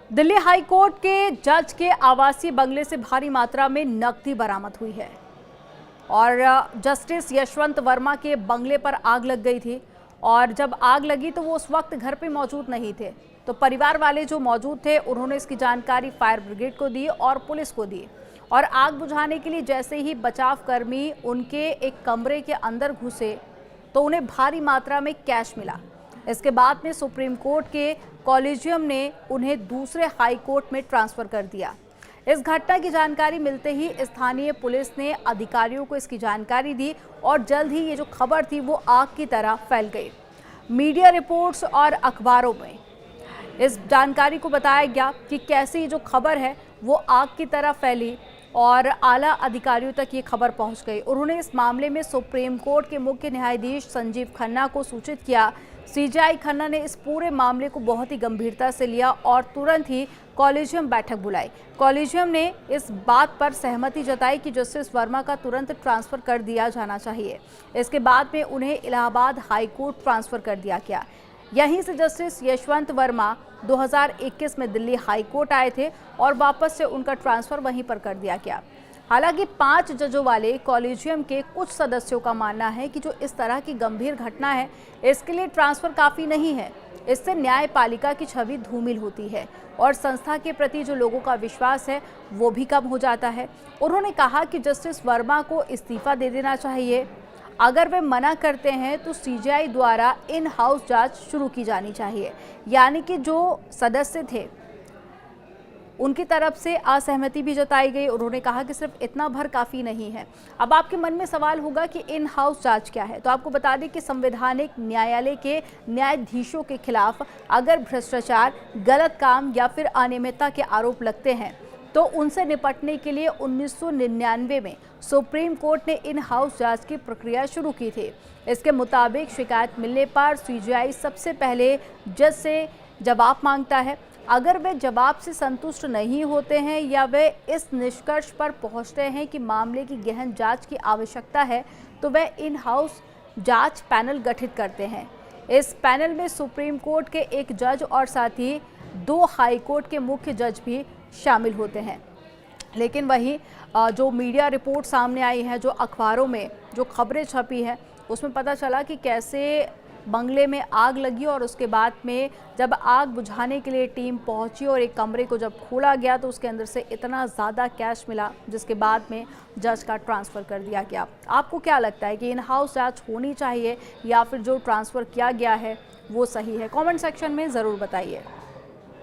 Delhi high court के जज के आवासीय बंगले से भारी मात्रा में नकदी बरामद हुई है और जस्टिस यशवंत वर्मा के बंगले पर आग लग गई थी। और जब आग लगी तो वो उस वक्त घर पे मौजूद नहीं थे, तो परिवार वाले जो मौजूद थे उन्होंने इसकी जानकारी फायर ब्रिगेड को दी और पुलिस को दी। और आग बुझाने के लिए जैसे ही बचाव कर्मी उनके एक कमरे के अंदर घुसे तो उन्हें भारी मात्रा में कैश मिला। इसके बाद में सुप्रीम कोर्ट के कॉलेजियम ने उन्हें दूसरे हाई कोर्ट में ट्रांसफर कर दिया। इस घटना की जानकारी मिलते ही स्थानीय पुलिस ने अधिकारियों को इसकी जानकारी दी और जल्द ही ये जो खबर थी वो आग की तरह फैल गई। मीडिया रिपोर्ट्स और अखबारों में इस जानकारी को बताया गया कि कैसे ये जो खबर है वो आग की तरह फैली और आला अधिकारियों तक ये खबर पहुंच गई। उन्होंने इस मामले में सुप्रीम कोर्ट के मुख्य न्यायाधीश संजीव खन्ना को सूचित किया। सीजेआई खन्ना ने इस पूरे मामले को बहुत ही गंभीरता से लिया और तुरंत ही कॉलेजियम बैठक बुलाई। कॉलेजियम ने इस बात पर सहमति जताई कि जस्टिस वर्मा का तुरंत ट्रांसफर कर दिया जाना चाहिए। इसके बाद में उन्हें इलाहाबाद हाई कोर्ट ट्रांसफर कर दिया गया। यहीं से जस्टिस यशवंत वर्मा 2021 में दिल्ली हाई कोर्ट आए थे और वापस से उनका ट्रांसफर वहीं पर कर दिया गया। हालांकि 5 जजों वाले कॉलेजियम के कुछ सदस्यों का मानना है कि जो इस तरह की गंभीर घटना है इसके लिए ट्रांसफर काफ़ी नहीं है। इससे न्यायपालिका की छवि धूमिल होती है और संस्था के प्रति जो लोगों का विश्वास है वो भी कम हो जाता है। उन्होंने कहा कि जस्टिस वर्मा को इस्तीफा दे देना चाहिए। अगर वे मना करते हैं तो सीजेआई द्वारा इन हाउस जांच शुरू की जानी चाहिए। यानी कि जो सदस्य थे उनकी तरफ से असहमति भी जताई गई। उन्होंने कहा कि सिर्फ इतना भर काफ़ी नहीं है। अब आपके मन में सवाल होगा कि इन हाउस जांच क्या है, तो आपको बता दें कि संवैधानिक न्यायालय के न्यायाधीशों के खिलाफ अगर भ्रष्टाचार, गलत काम या फिर अनियमितता के आरोप लगते हैं तो उनसे निपटने के लिए 1999 में सुप्रीम कोर्ट ने इन हाउस जांच की प्रक्रिया शुरू की थी। इसके मुताबिक शिकायत मिलने पर सीजेआई सबसे पहले जज से जवाब मांगता है। अगर वे जवाब से संतुष्ट नहीं होते हैं या वे इस निष्कर्ष पर पहुंचते हैं कि मामले की गहन जांच की आवश्यकता है तो वे इन हाउस जांच पैनल गठित करते हैं। इस पैनल में सुप्रीम कोर्ट के एक जज और साथ ही 2 हाई कोर्ट के मुख्य जज भी शामिल होते हैं। लेकिन वहीं जो मीडिया रिपोर्ट सामने आई है, जो अखबारों में जो खबरें छपी हैं उसमें पता चला कि कैसे बंगले में आग लगी और उसके बाद में जब आग बुझाने के लिए टीम पहुंची और एक कमरे को जब खोला गया तो उसके अंदर से इतना ज़्यादा कैश मिला जिसके बाद में जज का ट्रांसफ़र कर दिया गया। आपको क्या लगता है कि इन हाउस जांच होनी चाहिए या फिर जो ट्रांसफ़र किया गया है वो सही है? कमेंट सेक्शन में ज़रूर बताइए।